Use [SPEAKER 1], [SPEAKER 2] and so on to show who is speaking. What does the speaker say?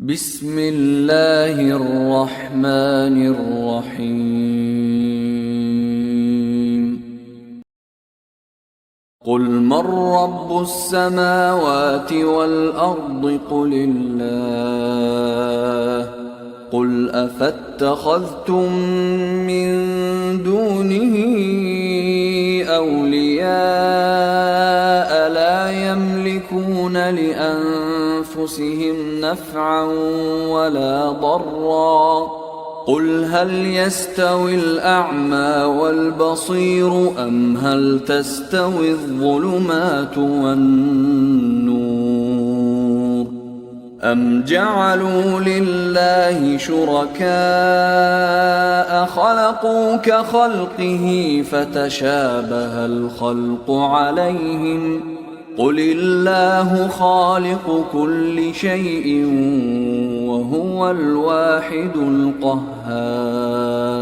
[SPEAKER 1] بسم الله الرحمن الرحيم. قل من رب السماوات والأرض قل الله. قل أفاتخذتم من دونه أولياء لا يملكون لأنفسهم نفعا ولا ضرا. قل هل يستوي الأعمى والبصير أم هل تستوي الظلمات والنور أم جعلوا لله شركاء خلقوا كخلقه فتشابه الخلق عليهم. قل الله خالق كل شيء وهو الواحد القهار.